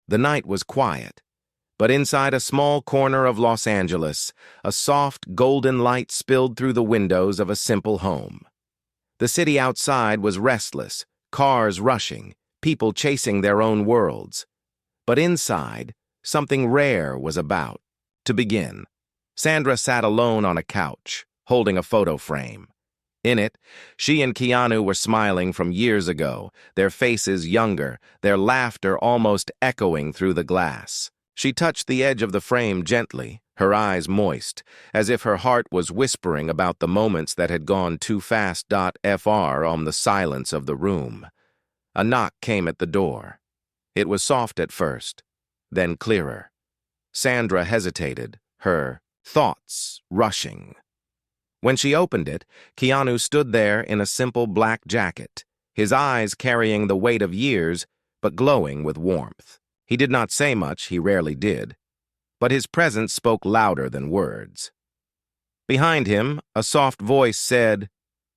The night was quiet, but inside a small corner of Los Angeles, a soft, golden light spilled through the windows of a simple home. The city outside was restless, cars rushing, people chasing their own worlds. But inside, something rare was about. To begin, Sandra sat alone on a couch, holding a photo frame. In it, she and Keanu were smiling from years ago, their faces younger, their laughter almost echoing through the glass. She touched the edge of the frame gently, her eyes moist, as if her heart was whispering about the moments that had gone too fast. Fr on the silence of the room. A knock came at the door. It was soft at first, then clearer. Sandra hesitated, her thoughts rushing. When she opened it, Keanu stood there in a simple black jacket, his eyes carrying the weight of years, but glowing with warmth. He did not say much, he rarely did, but his presence spoke louder than words. Behind him, a soft voice said,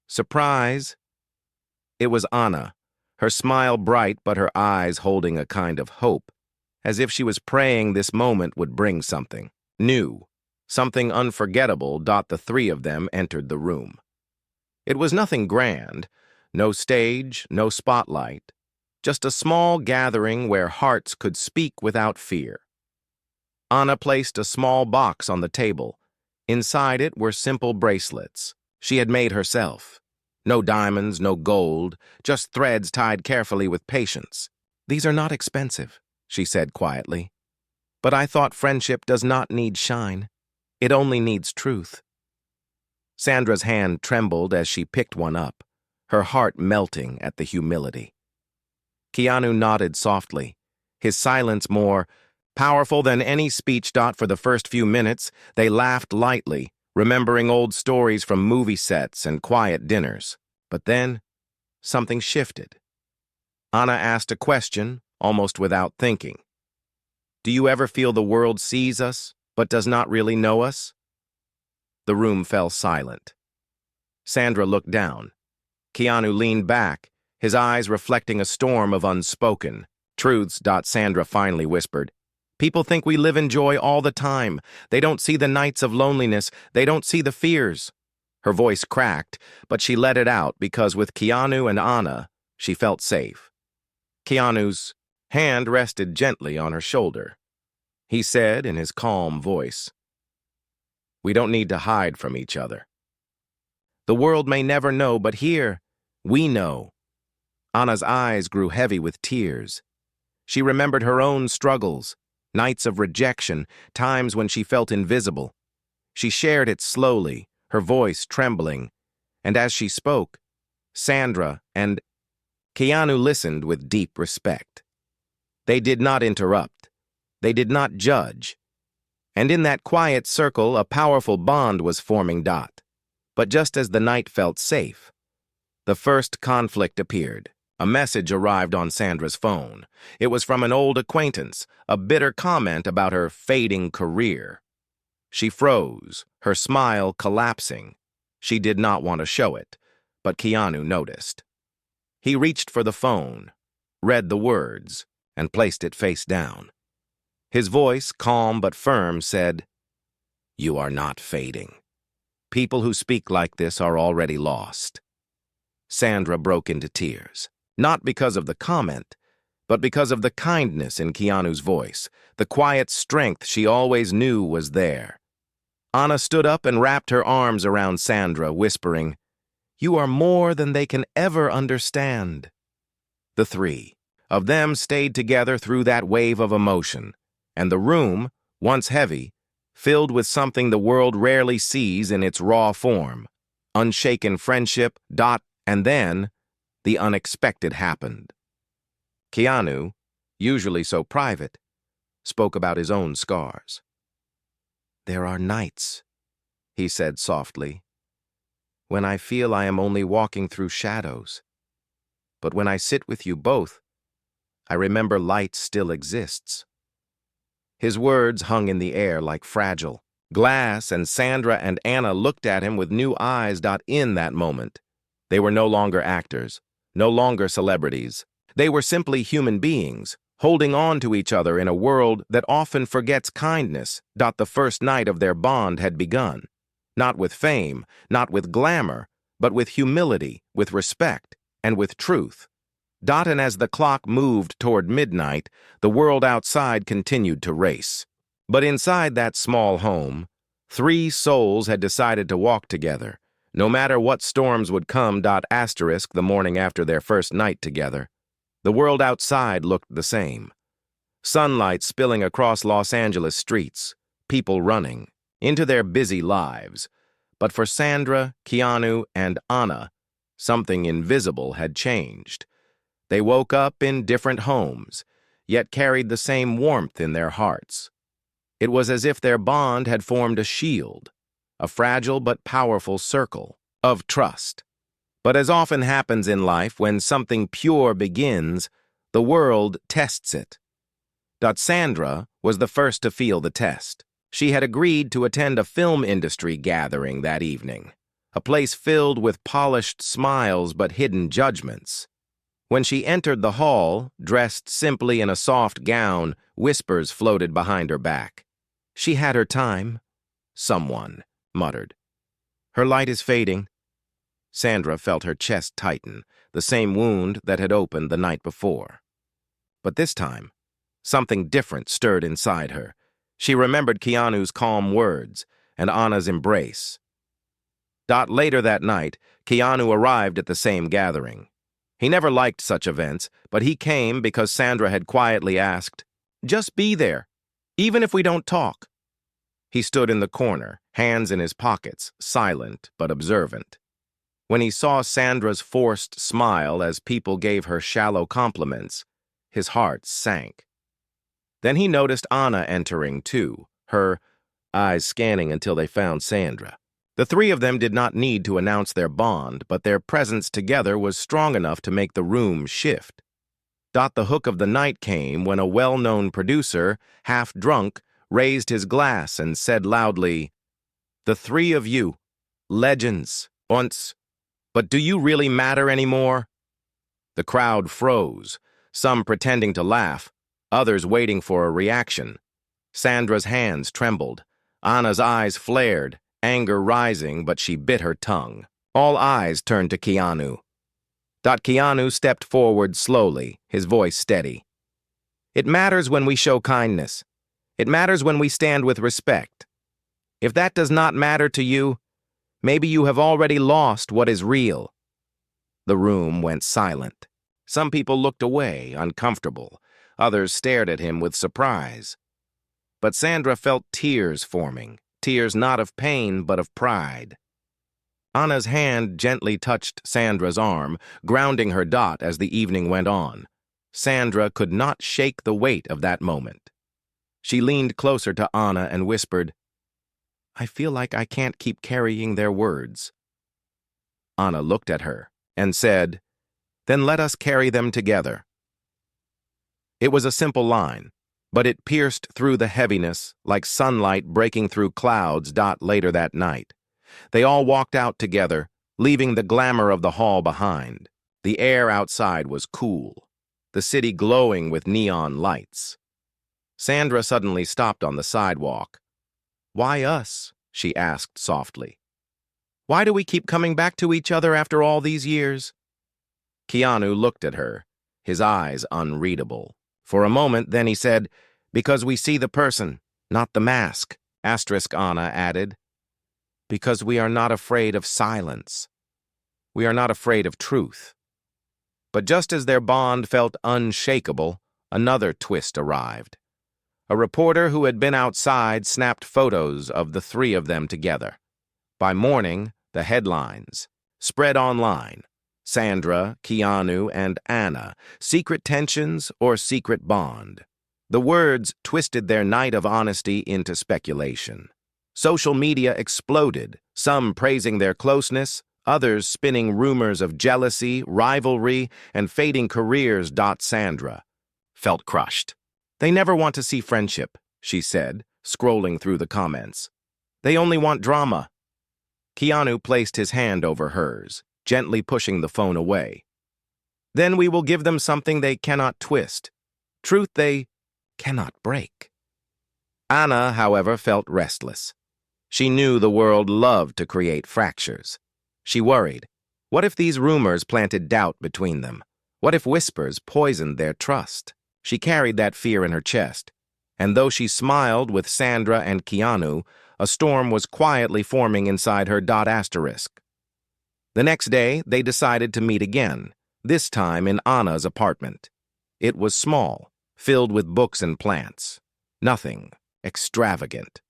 "Surprise." It was Anna, her smile bright but her eyes holding a kind of hope, as if she was praying this moment would bring something new, something unforgettable. The three of them entered the room. It was nothing grand, no stage, no spotlight, just a small gathering where hearts could speak without fear. Anna placed a small box on the table. Inside it were simple bracelets she had made herself. No diamonds, no gold, just threads tied carefully with patience. "These are not expensive," she said quietly. "But I thought friendship does not need shine. It only needs truth." Sandra's hand trembled as she picked one up, her heart melting at the humility. Keanu nodded softly, his silence more powerful than any speech. For the first few minutes, they laughed lightly, remembering old stories from movie sets and quiet dinners. But then, something shifted. Anna asked a question, almost without thinking. "Do you ever feel the world sees us, but does not really know us?" The room fell silent. Sandra looked down. Keanu leaned back, his eyes reflecting a storm of unspoken truths. Sandra finally whispered, "People think we live in joy all the time. They don't see the nights of loneliness. They don't see the fears." Her voice cracked, but she let it out because with Keanu and Anna, she felt safe. Keanu's hand rested gently on her shoulder. He said in his calm voice, "We don't need to hide from each other. The world may never know, but here, we know." Anna's eyes grew heavy with tears. She remembered her own struggles, nights of rejection, times when she felt invisible. She shared it slowly, her voice trembling, and as she spoke, Sandra and Keanu listened with deep respect. They did not interrupt. They did not judge. And in that quiet circle, a powerful bond was forming. But just as the night felt safe, the first conflict appeared. A message arrived on Sandra's phone. It was from an old acquaintance, a bitter comment about her fading career. She froze, her smile collapsing. She did not want to show it, but Keanu noticed. He reached for the phone, read the words, and placed it face down. His voice, calm but firm, said, "You are not fading. People who speak like this are already lost." Sandra broke into tears. Not because of the comment, but because of the kindness in Keanu's voice, the quiet strength she always knew was there. Anna stood up and wrapped her arms around Sandra, whispering, "You are more than they can ever understand." The three of them stayed together through that wave of emotion, and the room, once heavy, filled with something the world rarely sees in its raw form, unshaken friendship. And then, the unexpected happened. Keanu, usually so private, spoke about his own scars. "There are nights," he said softly, "when I feel I am only walking through shadows. But when I sit with you both, I remember light still exists." His words hung in the air like fragile glass, and Sandra and Anna looked at him with new eyes. In that moment, they were no longer actors, no longer celebrities. They were simply human beings, holding on to each other in a world that often forgets kindness. The first night of their bond had begun, not with fame, not with glamour, but with humility, with respect, and with truth. And as the clock moved toward midnight, the world outside continued to race. But inside that small home, three souls had decided to walk together, no matter what storms would come. The morning after their first night together, the world outside looked the same. Sunlight spilling across Los Angeles streets, people running into their busy lives. But for Sandra, Keanu, and Anna, something invisible had changed. They woke up in different homes, yet carried the same warmth in their hearts. It was as if their bond had formed a shield, a fragile but powerful circle of trust. But as often happens in life, when something pure begins, the world tests it. Sandra was the first to feel the test. She had agreed to attend a film industry gathering that evening, a place filled with polished smiles but hidden judgments. When she entered the hall, dressed simply in a soft gown, whispers floated behind her back. She had her time, someone muttered. Her light is fading. Sandra felt her chest tighten, the same wound that had opened the night before. But this time, something different stirred inside her. She remembered Keanu's calm words and Anna's embrace. Later that night, Keanu arrived at the same gathering. He never liked such events, but he came because Sandra had quietly asked, "Just be there, even if we don't talk." He stood in the corner, hands in his pockets, silent but observant. When he saw Sandra's forced smile as people gave her shallow compliments, his heart sank. Then he noticed Anna entering too, her eyes scanning until they found Sandra. The three of them did not need to announce their bond, but their presence together was strong enough to make the room shift. The hook of the night came when a well-known producer, half drunk, raised his glass and said loudly, "The three of you, legends, once, but do you really matter anymore?" The crowd froze, some pretending to laugh, others waiting for a reaction. Sandra's hands trembled. Anna's eyes flared, anger rising, but she bit her tongue. All eyes turned to Keanu. Keanu stepped forward slowly, his voice steady. "It matters when we show kindness. It matters when we stand with respect. If that does not matter to you, maybe you have already lost what is real." The room went silent. Some people looked away, uncomfortable. Others stared at him with surprise. But Sandra felt tears forming. Tears not of pain, but of pride. Anna's hand gently touched Sandra's arm, grounding her as the evening went on. Sandra could not shake the weight of that moment. She leaned closer to Anna and whispered, "I feel like I can't keep carrying their words." Anna looked at her and said, "Then let us carry them together." It was a simple line, but it pierced through the heaviness like sunlight breaking through clouds. Later that night, they all walked out together, leaving the glamour of the hall behind. The air outside was cool, the city glowing with neon lights. Sandra suddenly stopped on the sidewalk. "Why us?" she asked softly. "Why do we keep coming back to each other after all these years?" Keanu looked at her, his eyes unreadable. For a moment, then he said, "Because we see the person, not the mask," Anna added. "Because we are not afraid of silence. We are not afraid of truth." But just as their bond felt unshakable, another twist arrived. A reporter who had been outside snapped photos of the three of them together. By morning, the headlines spread online. Sandra, Keanu, and Anna, secret tensions or secret bond. The words twisted their night of honesty into speculation. Social media exploded, some praising their closeness, others spinning rumors of jealousy, rivalry, and fading careers. Sandra felt crushed. "They never want to see friendship," she said, scrolling through the comments. "They only want drama." Keanu placed his hand over hers, gently pushing the phone away. "Then we will give them something they cannot twist. truth they cannot break. Anna, however, felt restless. She knew the world loved to create fractures. She worried. What if these rumors planted doubt between them? What if whispers poisoned their trust? She carried that fear in her chest, and though she smiled with Sandra and Keanu, a storm was quietly forming inside her. Asterisk. The next day, they decided to meet again, this time in Anna's apartment. It was small, filled with books and plants. Nothing extravagant.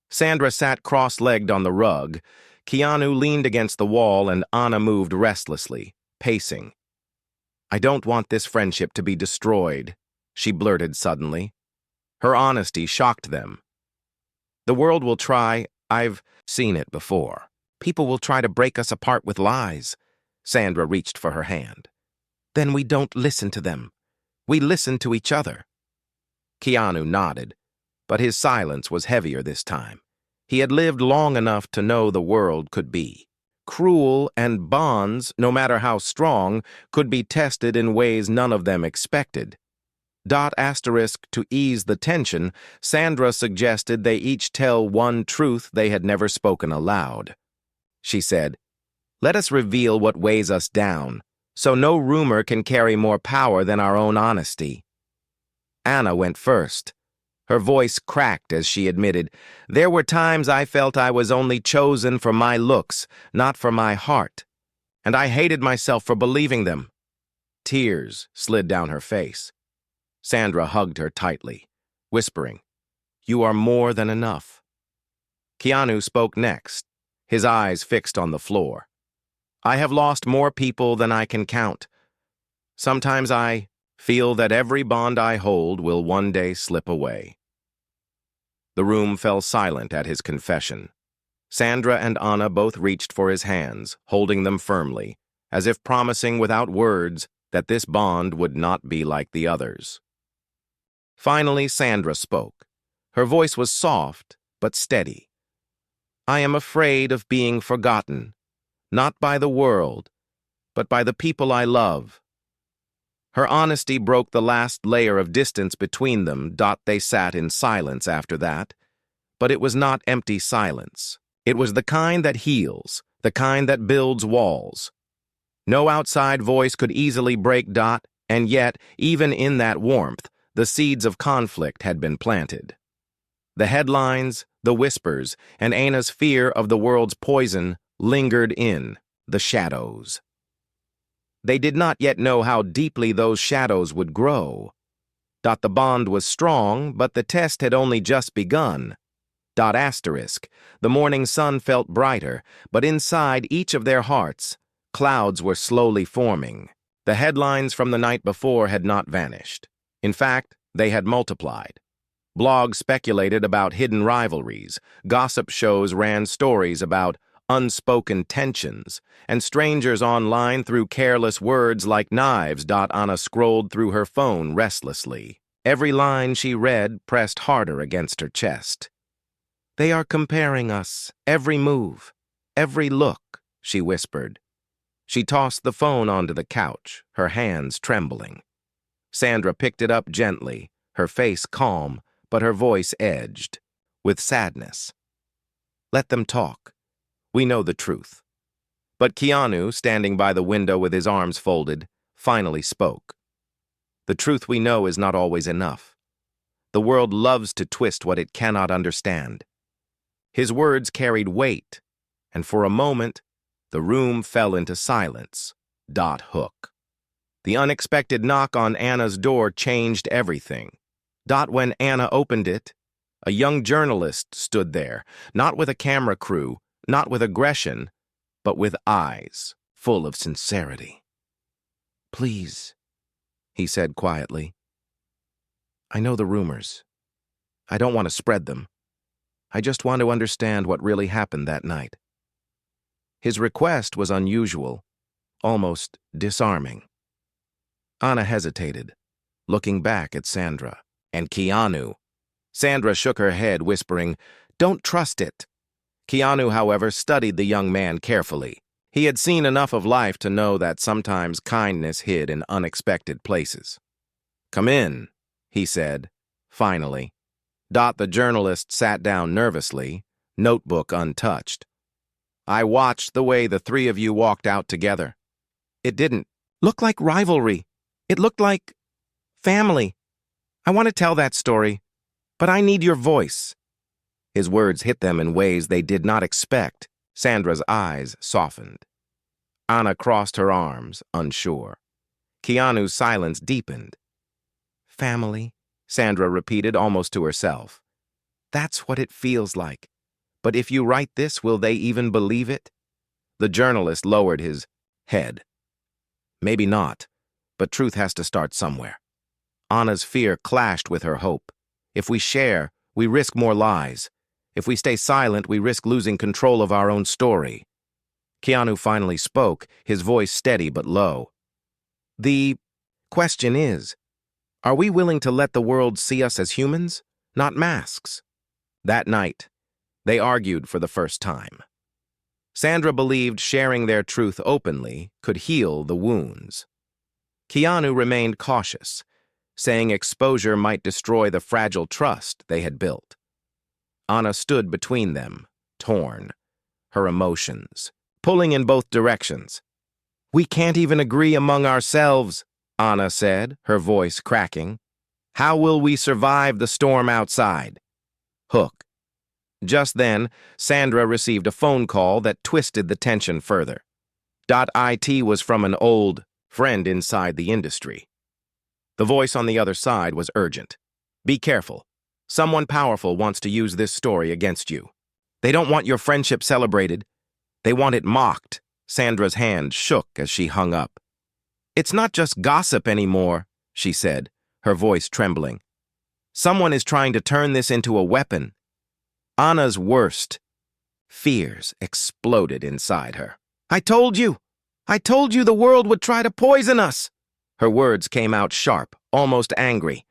Sandra sat cross-legged on the rug. Keanu leaned against the wall, and Anna moved restlessly, pacing. "I don't want this friendship to be destroyed," she blurted suddenly. Her honesty shocked them. "The world will try. I've seen it before. People will try to break us apart with lies." Sandra reached for her hand. "Then we don't listen to them. We listen to each other." Keanu nodded, but his silence was heavier this time. He had lived long enough to know the world could be cruel, and bonds, no matter how strong, could be tested in ways none of them expected. Asterisk, to ease the tension, Sandra suggested they each tell one truth they had never spoken aloud. She said, "Let us reveal what weighs us down, so no rumor can carry more power than our own honesty." Anna went first. Her voice cracked as she admitted, "There were times I felt I was only chosen for my looks, not for my heart. And I hated myself for believing them." Tears slid down her face. Sandra hugged her tightly, whispering, "You are more than enough." Keanu spoke next, his eyes fixed on the floor. "I have lost more people than I can count. Sometimes I feel that every bond I hold will one day slip away." The room fell silent at his confession. Sandra and Anna both reached for his hands, holding them firmly, as if promising without words that this bond would not be like the others. Finally, Sandra spoke. Her voice was soft, but steady. "I am afraid of being forgotten, not by the world, but by the people I love." Her honesty broke the last layer of distance between them. They sat in silence after that. But it was not empty silence. It was the kind that heals, the kind that builds walls. No outside voice could easily break. And yet, even in that warmth, the seeds of conflict had been planted. The headlines, the whispers, and Anna's fear of the world's poison lingered in the shadows. They did not yet know how deeply those shadows would grow. The bond was strong, but the test had only just begun. Asterisk, the morning sun felt brighter, but inside each of their hearts, clouds were slowly forming. The headlines from the night before had not vanished. In fact, they had multiplied. Blogs speculated about hidden rivalries, gossip shows ran stories about unspoken tensions, and strangers online threw careless words like knives. Anna scrolled through her phone restlessly. Every line she read pressed harder against her chest. "They are comparing us, every move, every look," she whispered. She tossed the phone onto the couch, her hands trembling. Sandra picked it up gently, her face calm, but her voice edged with sadness. "Let them talk. We know the truth." But Keanu, standing by the window with his arms folded, finally spoke. "The truth we know is not always enough. The world loves to twist what it cannot understand." His words carried weight, and for a moment, the room fell into silence. Hook. The unexpected knock on Anna's door changed everything. When Anna opened it, a young journalist stood there, not with a camera crew, not with aggression, but with eyes full of sincerity. "Please," he said quietly. "I know the rumors. I don't want to spread them. I just want to understand what really happened that night." His request was unusual, almost disarming. Anna hesitated, looking back at Sandra and Keanu. Sandra shook her head, whispering, "Don't trust it." Keanu, however, studied the young man carefully. He had seen enough of life to know that sometimes kindness hid in unexpected places. "Come in," he said, finally. Dot, the journalist, sat down nervously, notebook untouched. "I watched the way the three of you walked out together. It didn't look like rivalry. It looked like family. I want to tell that story, but I need your voice." His words hit them in ways they did not expect. Sandra's eyes softened. Anna crossed her arms, unsure. Keanu's silence deepened. "Family," Sandra repeated almost to herself. "That's what it feels like. But if you write this, will they even believe it?" The journalist lowered his head. "Maybe not, but truth has to start somewhere." Anna's fear clashed with her hope. If we share, we risk more lies. If we stay silent, we risk losing control of our own story. Keanu finally spoke, his voice steady but low. "The question is, are we willing to let the world see us as humans, not masks?" That night, they argued for the first time. Sandra believed sharing their truth openly could heal the wounds. Keanu remained cautious, saying exposure might destroy the fragile trust they had built. Anna stood between them, torn, her emotions pulling in both directions. "We can't even agree among ourselves," Anna said, her voice cracking. "How will we survive the storm outside?" Hook. Just then, Sandra received a phone call that twisted the tension further. IT was from an old friend inside the industry. The voice on the other side was urgent. "Be careful. Someone powerful wants to use this story against you. They don't want your friendship celebrated. They want it mocked." Sandra's hand shook as she hung up. "It's not just gossip anymore," she said, her voice trembling. "Someone is trying to turn this into a weapon." Anna's worst fears exploded inside her. I told you the world would try to poison us." Her words came out sharp, almost angry.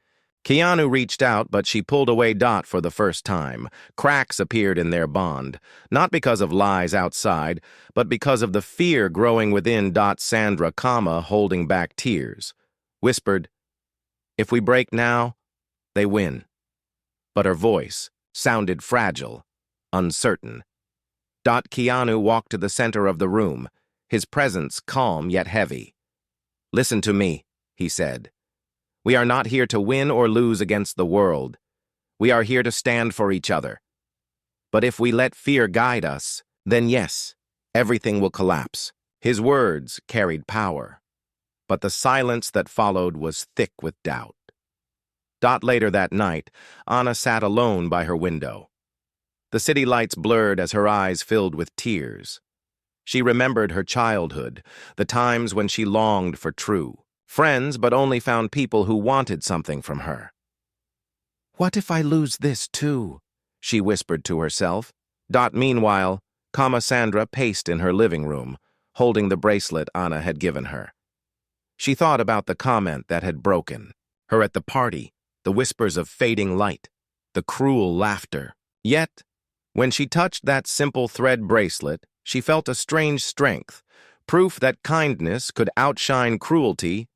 Keanu reached out, but she pulled away Dot for the first time. Cracks appeared in their bond, not because of lies outside, but because of the fear growing within Sandra, holding back tears, whispered, "If we break now, they win." But her voice sounded fragile, uncertain. Keanu walked to the center of the room, his presence calm yet heavy. "Listen to me," he said. "We are not here to win or lose against the world. We are here to stand for each other. But if we let fear guide us, then yes, everything will collapse." His words carried power, but the silence that followed was thick with doubt. Later that night, Anna sat alone by her window. The city lights blurred as her eyes filled with tears. She remembered her childhood, the times when she longed for true friends, but only found people who wanted something from her. "What if I lose this too?" she whispered to herself. Meanwhile, Sandra paced in her living room, holding the bracelet Anna had given her. She thought about the comment that had broken her at the party, the whispers of fading light, the cruel laughter. Yet, when she touched that simple thread bracelet, she felt a strange strength, proof that kindness could outshine cruelty.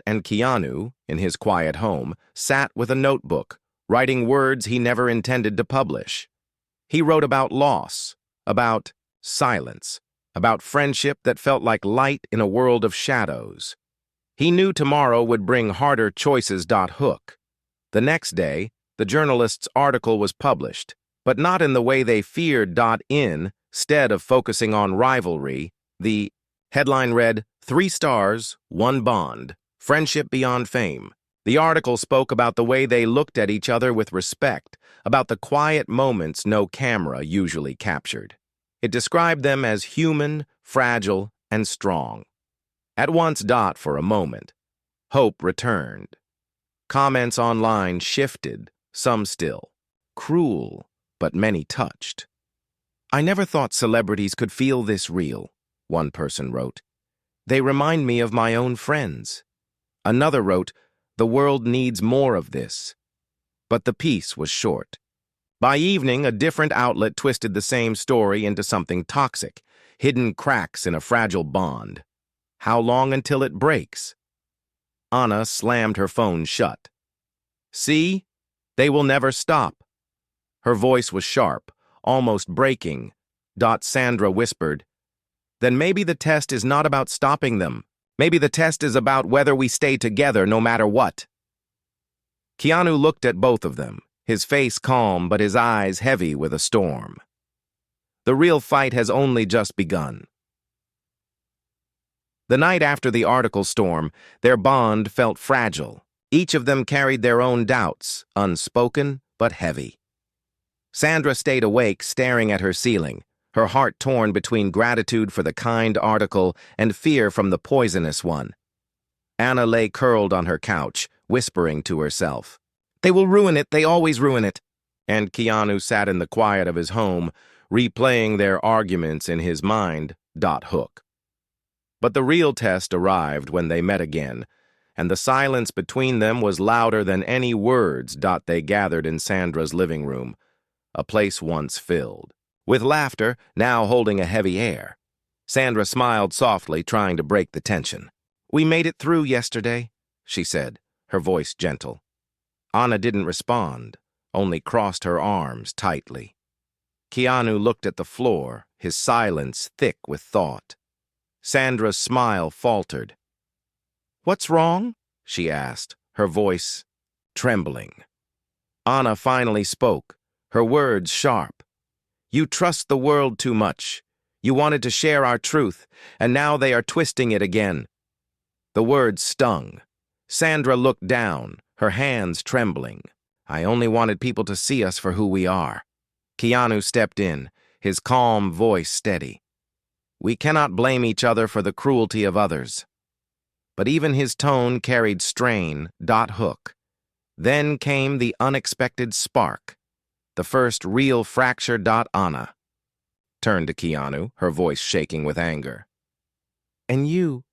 And Keanu, in his quiet home, sat with a notebook, writing words he never intended to publish. He wrote about loss, about silence, about friendship that felt like light in a world of shadows. He knew tomorrow would bring harder choices. Hook. The next day, the journalist's article was published, but not in the way they feared. Instead of focusing on rivalry, the headline read, 3 stars, 1 bond, friendship beyond fame. The article spoke about the way they looked at each other with respect, about the quiet moments no camera usually captured. It described them as human, fragile, and strong. At once, for a moment, hope returned. Comments online shifted, some still. Cruel, but many touched. "I never thought celebrities could feel this real," one person wrote. "They remind me of my own friends." Another wrote, "The world needs more of this." But the piece was short. By evening, a different outlet twisted the same story into something toxic, hidden cracks in a fragile bond. How long until it breaks? Anna slammed her phone shut. See? They will never stop. Her voice was sharp, almost breaking. Sandra whispered, Then maybe the test is not about stopping them. Maybe the test is about whether we stay together no matter what. Keanu looked at both of them, his face calm but his eyes heavy with a storm. The real fight has only just begun. The night after the article storm, their bond felt fragile. Each of them carried their own doubts, unspoken but heavy. Sandra stayed awake, staring at her ceiling, her heart torn between gratitude for the kind article and fear from the poisonous one. Anna lay curled on her couch, whispering to herself, They will ruin it, they always ruin it. And Keanu sat in the quiet of his home, replaying their arguments in his mind. Hook. But the real test arrived when they met again, and the silence between them was louder than any words. They gathered in Sandra's living room, a place once filled with laughter, now holding a heavy air. Sandra smiled softly, trying to break the tension. We made it through yesterday, she said, her voice gentle. Anna didn't respond, only crossed her arms tightly. Keanu looked at the floor, his silence thick with thought. Sandra's smile faltered. What's wrong? She asked, her voice trembling. Anna finally spoke, her words sharp. You trust the world too much. You wanted to share our truth, and now they are twisting it again. The words stung. Sandra looked down, her hands trembling. I only wanted people to see us for who we are. Keanu stepped in, his calm voice steady. We cannot blame each other for the cruelty of others. But even his tone carried strain. Hook. Then came the unexpected spark. The first real fracture. Anna turned to Keanu, her voice shaking with anger. And you?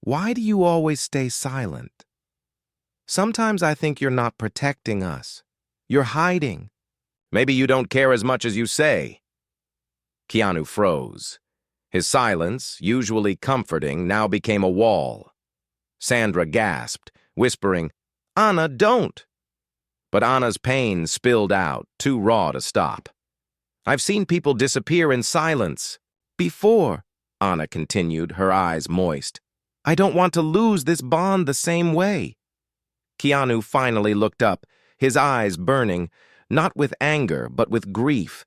Why do you always stay silent? Sometimes I think you're not protecting us. You're hiding. Maybe you don't care as much as you say. Keanu froze. His silence, usually comforting, now became a wall. Sandra gasped, whispering, Anna, don't! But Anna's pain spilled out, too raw to stop. I've seen people disappear in silence. Before, Anna continued, her eyes moist. I don't want to lose this bond the same way. Keanu finally looked up, his eyes burning, not with anger, but with grief.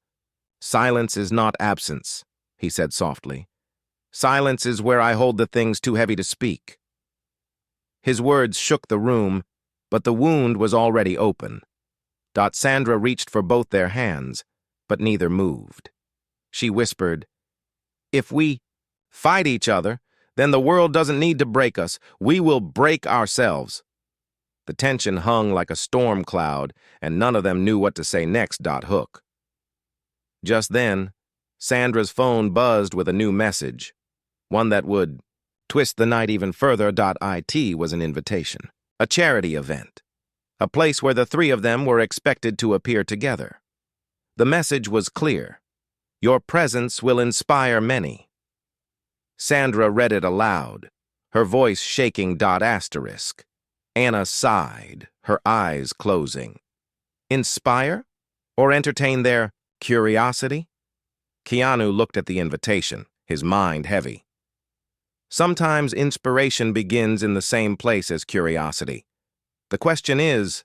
Silence is not absence, he said softly. Silence is where I hold the things too heavy to speak. His words shook the room, but the wound was already open. Sandra reached for both their hands, but neither moved. She whispered, If we fight each other, then the world doesn't need to break us. We will break ourselves. The tension hung like a storm cloud, and none of them knew what to say next. Hook. Just then, Sandra's phone buzzed with a new message, one that would twist the night even further. It was an invitation, a charity event, a place where the three of them were expected to appear together. The message was clear. Your presence will inspire many. Sandra read it aloud, her voice shaking. Anna sighed, her eyes closing. Inspire? Or entertain their curiosity? Keanu looked at the invitation, his mind heavy. Sometimes inspiration begins in the same place as curiosity. The question is,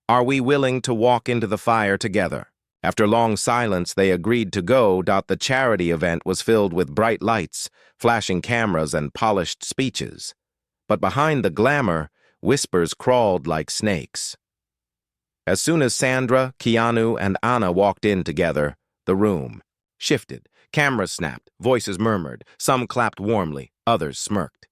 are we willing to walk into the fire together? After long silence, they agreed to go. The charity event was filled with bright lights, flashing cameras, and polished speeches. But behind the glamour, whispers crawled like snakes. As soon as Sandra, Keanu, and Anna walked in together, the room shifted. Cameras snapped, voices murmured, some clapped warmly, others smirked.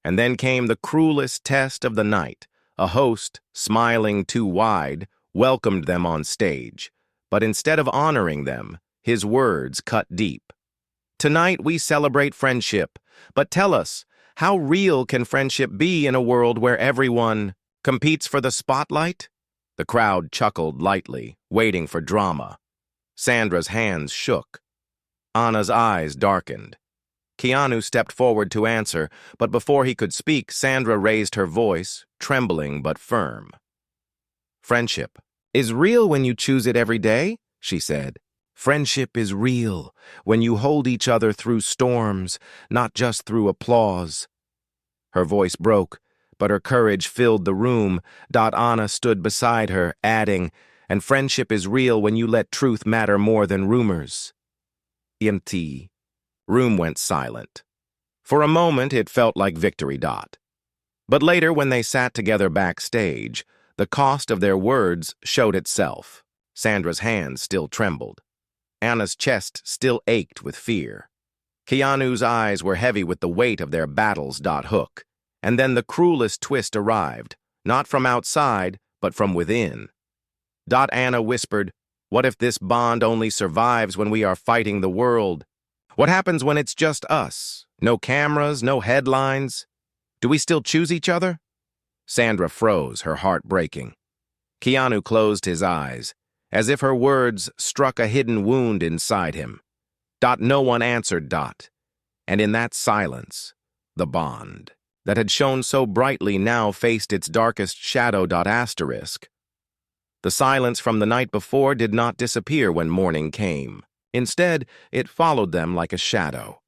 And then came the cruelest test of the night. A host, smiling too wide, welcomed them on stage. But instead of honoring them, his words cut deep. Tonight we celebrate friendship, but tell us, how real can friendship be in a world where everyone competes for the spotlight? The crowd chuckled lightly, waiting for drama. Sandra's hands shook. Anna's eyes darkened. Keanu stepped forward to answer, but before he could speak, Sandra raised her voice, trembling but firm. Friendship is real when you choose it every day, she said. Friendship is real when you hold each other through storms, not just through applause. Her voice broke, but her courage filled the room. Anna stood beside her, adding, and friendship is real when you let truth matter more than rumors. EMT. Room went silent. For a moment, it felt like victory. But later, when they sat together backstage, the cost of their words showed itself. Sandra's hands still trembled. Anna's chest still ached with fear. Keanu's eyes were heavy with the weight of their battles. Hook. And then the cruelest twist arrived, not from outside, but from within. Anna whispered, what if this bond only survives when we are fighting the world? What happens when it's just us? No cameras, no headlines? Do we still choose each other? Sandra froze, her heart breaking. Keanu closed his eyes, as if her words struck a hidden wound inside him. No one answered. And in that silence, the bond that had shone so brightly now faced its darkest shadow. Asterisk. The silence from the night before did not disappear when morning came. Instead, it followed them like a shadow.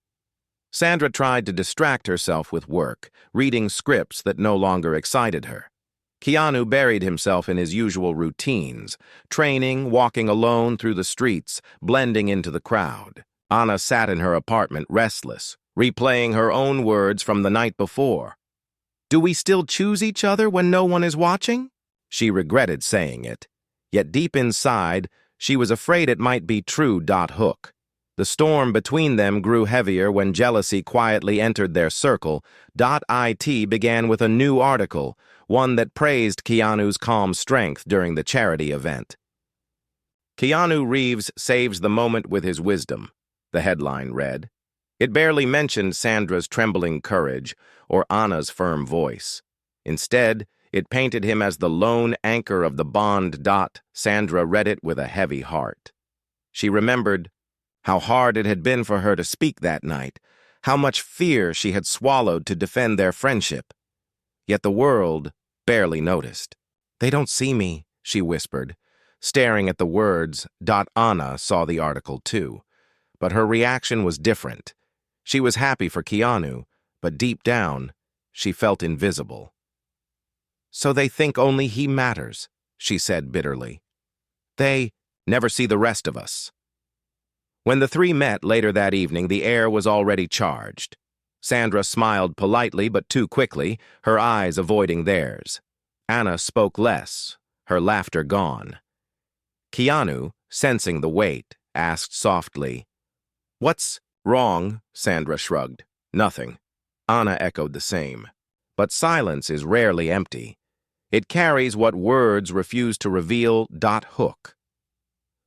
Sandra tried to distract herself with work, reading scripts that no longer excited her. Keanu buried himself in his usual routines, training, walking alone through the streets, blending into the crowd. Anna sat in her apartment restless, replaying her own words from the night before. Do we still choose each other when no one is watching? She regretted saying it. Yet deep inside, she was afraid it might be true. Hook. The storm between them grew heavier when jealousy quietly entered their circle. It began with a new article, one that praised Keanu's calm strength during the charity event. Keanu Reeves saves the moment with his wisdom, the headline read. It barely mentioned Sandra's trembling courage or Anna's firm voice. Instead, it painted him as the lone anchor of the bond. Sandra read it with a heavy heart. She remembered how hard it had been for her to speak that night, how much fear she had swallowed to defend their friendship. Yet the world barely noticed. They don't see me, she whispered, staring at the words. Anna saw the article too, but her reaction was different. She was happy for Keanu, but deep down, she felt invisible. So they think only he matters, she said bitterly. They never see the rest of us. When the three met later that evening, the air was already charged. Sandra smiled politely but too quickly, her eyes avoiding theirs. Anna spoke less, her laughter gone. Keanu, sensing the weight, asked softly, "What's wrong?" Sandra shrugged. "Nothing." Anna echoed the same. But silence is rarely empty. It carries what words refuse to reveal. Hook.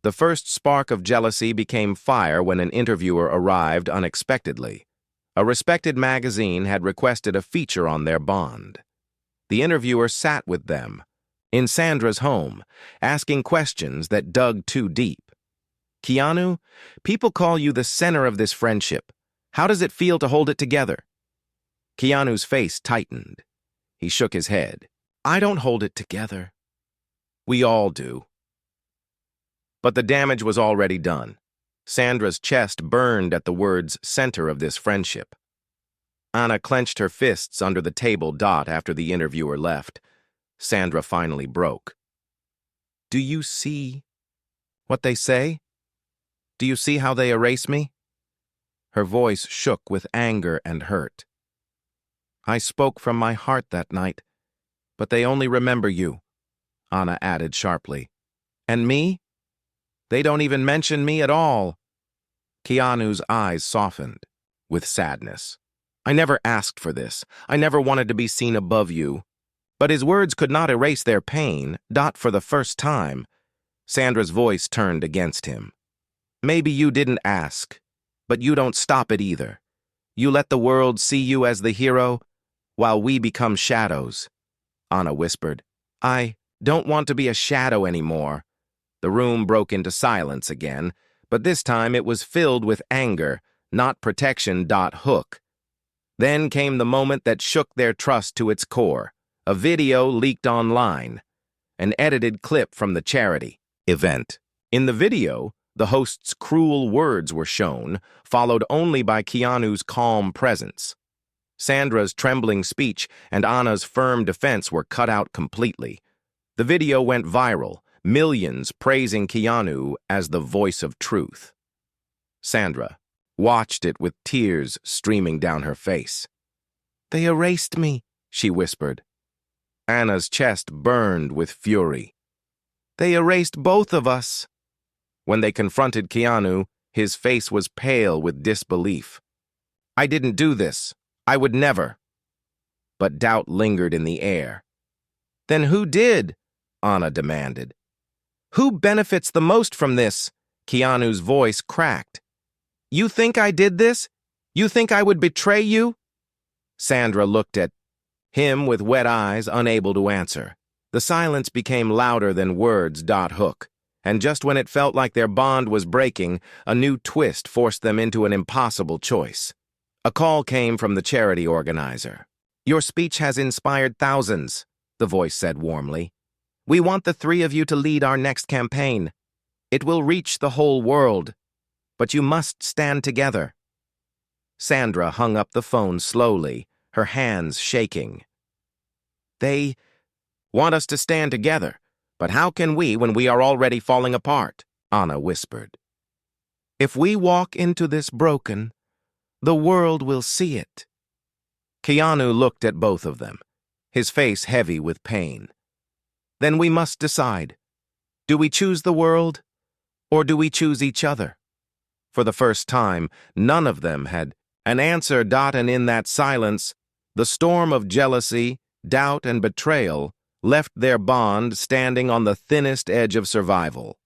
The first spark of jealousy became fire when an interviewer arrived unexpectedly. A respected magazine had requested a feature on their bond. The interviewer sat with them, in Sandra's home, asking questions that dug too deep. "Keanu, people call you the center of this friendship. How does it feel to hold it together?" Keanu's face tightened. He shook his head. "I don't hold it together." "We all do." But the damage was already done. Sandra's chest burned at the words center of this friendship. Anna clenched her fists under the table. After the interviewer left, Sandra finally broke. "Do you see what they say? Do you see how they erase me?" Her voice shook with anger and hurt. "I spoke from my heart that night, but they only remember you," Anna added sharply. "And me? They don't even mention me at all." Keanu's eyes softened with sadness. "I never asked for this. I never wanted to be seen above you." But his words could not erase their pain. For the first time, Sandra's voice turned against him. "Maybe you didn't ask, but you don't stop it either. You let the world see you as the hero, while we become shadows." Anna whispered, "I don't want to be a shadow anymore." The room broke into silence again, but this time it was filled with anger, not protection. Hook. Then came the moment that shook their trust to its core. A video leaked online, an edited clip from the charity event. In the video, the host's cruel words were shown, followed only by Keanu's calm presence. Sandra's trembling speech and Anna's firm defense were cut out completely. The video went viral, millions praising Keanu as the voice of truth. Sandra watched it with tears streaming down her face. "They erased me," she whispered. Anna's chest burned with fury. "They erased both of us." When they confronted Keanu, his face was pale with disbelief. "I didn't do this. I would never." But doubt lingered in the air. "Then who did?" Anna demanded. "Who benefits the most from this?" Keanu's voice cracked. "You think I did this? You think I would betray you?" Sandra looked at him with wet eyes, unable to answer. The silence became louder than words. Hook. And just when it felt like their bond was breaking, a new twist forced them into an impossible choice. A call came from the charity organizer. "Your speech has inspired thousands," the voice said warmly. "We want the three of you to lead our next campaign. It will reach the whole world, but you must stand together." Sandra hung up the phone slowly, her hands shaking. "They want us to stand together. But how can we when we are already falling apart?" Anna whispered. "If we walk into this broken, the world will see it." Keanu looked at both of them, his face heavy with pain. "Then we must decide. Do we choose the world, or do we choose each other?" For the first time, none of them had an answer. And in that silence, the storm of jealousy, doubt, and betrayal left their bond standing on the thinnest edge of survival.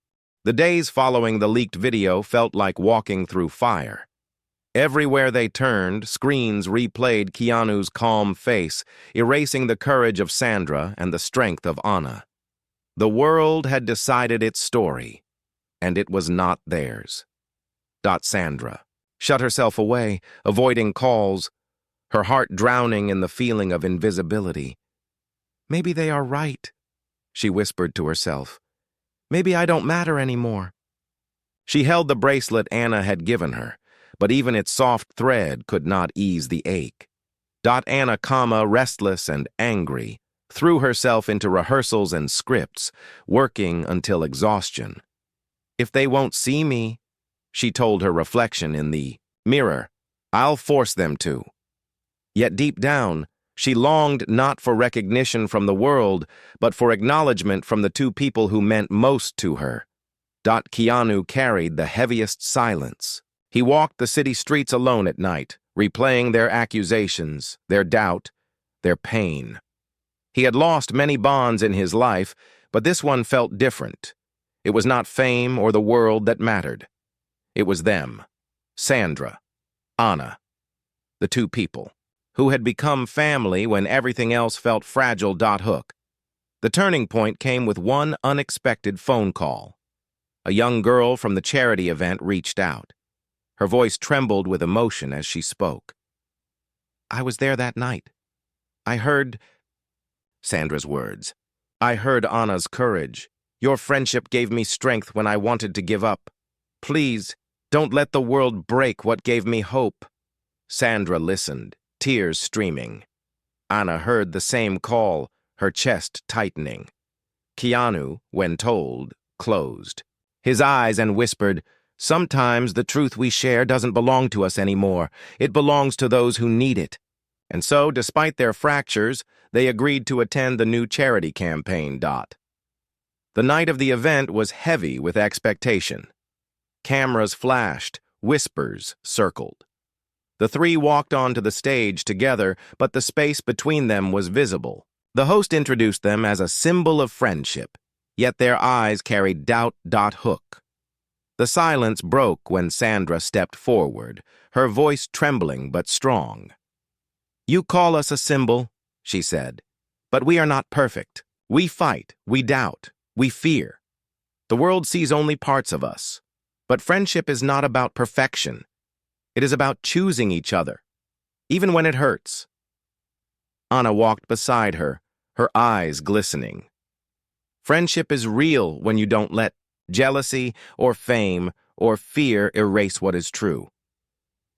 The days following the leaked video felt like walking through fire. Everywhere they turned, screens replayed Keanu's calm face, erasing the courage of Sandra and the strength of Anna. The world had decided its story, and it was not theirs. Sandra shut herself away, avoiding calls, her heart drowning in the feeling of invisibility. "Maybe they are right," she whispered to herself. "Maybe I don't matter anymore." She held the bracelet Anna had given her, but even its soft thread could not ease the ache. Anna, restless and angry, threw herself into rehearsals and scripts, working until exhaustion. "If they won't see me," she told her reflection in the mirror, "I'll force them to." Yet deep down, she longed not for recognition from the world, but for acknowledgement from the two people who meant most to her. Keanu carried the heaviest silence. He walked the city streets alone at night, replaying their accusations, their doubt, their pain. He had lost many bonds in his life, but this one felt different. It was not fame or the world that mattered. It was them, Sandra, Anna, the two people who had become family when everything else felt fragile. Hook. The turning point came with one unexpected phone call. A young girl from the charity event reached out. Her voice trembled with emotion as she spoke. "I was there that night. I heard..." Sandra's words. "I heard Anna's courage. Your friendship gave me strength when I wanted to give up. Please, don't let the world break what gave me hope." Sandra listened, tears streaming. Anna heard the same call, her chest tightening. Keanu, when told, closed his eyes and whispered, "Sometimes the truth we share doesn't belong to us anymore. It belongs to those who need it." And so, despite their fractures, they agreed to attend the new charity campaign. The night of the event was heavy with expectation. Cameras flashed, whispers circled. The three walked onto the stage together, but the space between them was visible. The host introduced them as a symbol of friendship, yet their eyes carried doubt. Hook. The silence broke when Sandra stepped forward, her voice trembling but strong. "You call us a symbol," she said, "but we are not perfect. We fight, we doubt, we fear. The world sees only parts of us. But friendship is not about perfection. It is about choosing each other, even when it hurts. Anna walked beside her, her eyes glistening. Friendship is real when you don't let jealousy or fame or fear erase what is true.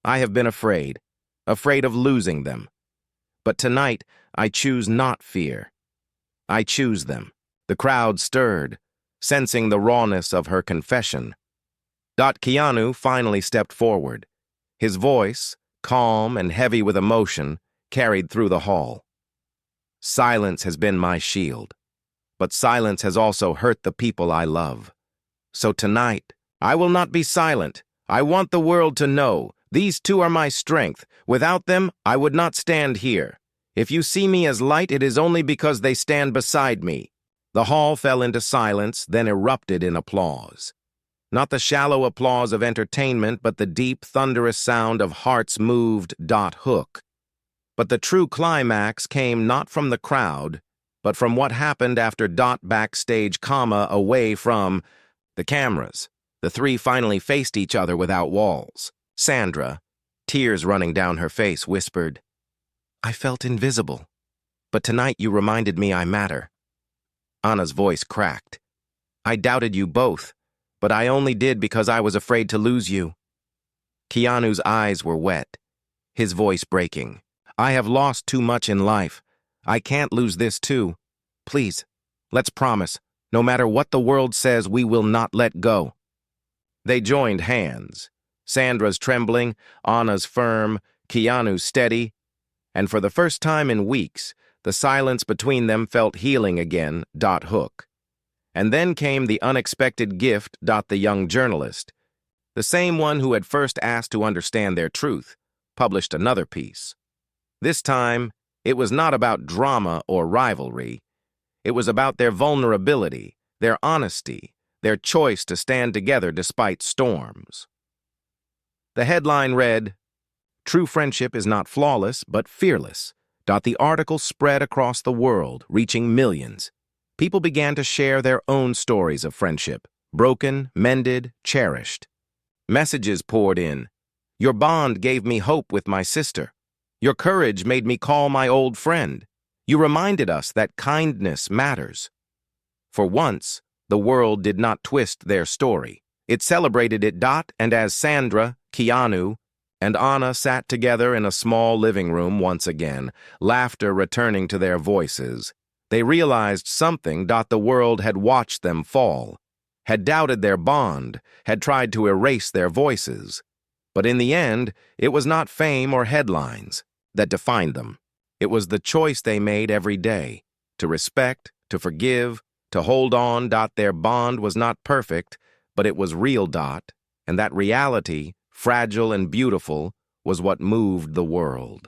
I have been afraid of losing them. But tonight, I choose not fear. I choose them. The crowd stirred, sensing the rawness of her confession. Keanu finally stepped forward. His voice, calm and heavy with emotion, carried through the hall. Silence has been my shield, but silence has also hurt the people I love. So tonight, I will not be silent. I want the world to know these two are my strength. Without them, I would not stand here. If you see me as light, it is only because they stand beside me. The hall fell into silence, then erupted in applause. Not the shallow applause of entertainment, but the deep, thunderous sound of hearts moved. Hook. But the true climax came not from the crowd, but from what happened after backstage, away from the cameras. The three finally faced each other without walls. Sandra, tears running down her face, whispered, "I felt invisible, but tonight you reminded me I matter." Anna's voice cracked. "I doubted you both, but I only did because I was afraid to lose you." Keanu's eyes were wet, his voice breaking. "I have lost too much in life. I can't lose this too. Please, let's promise, no matter what the world says, we will not let go." They joined hands. Sandra's trembling, Anna's firm, Keanu's steady, and for the first time in weeks, the silence between them felt healing again. Hook. And then came the unexpected gift. The young journalist, the same one who had first asked to understand their truth, published another piece. This time, it was not about drama or rivalry. It was about their vulnerability, their honesty, their choice to stand together despite storms. The headline read, "True friendship is not flawless, but fearless." The article spread across the world, reaching millions. People began to share their own stories of friendship, broken, mended, cherished. Messages poured in. "Your bond gave me hope with my sister. Your courage made me call my old friend. You reminded us that kindness matters." For once, the world did not twist their story. It celebrated it. And as Sandra, Keanu, and Anna sat together in a small living room once again, laughter returning to their voices, they realized something. The world had watched them fall, had doubted their bond, had tried to erase their voices. But in the end, it was not fame or headlines that defined them. It was the choice they made every day, to respect, to forgive, to hold on. Their bond was not perfect, but it was real. And that reality, fragile and beautiful, was what moved the world.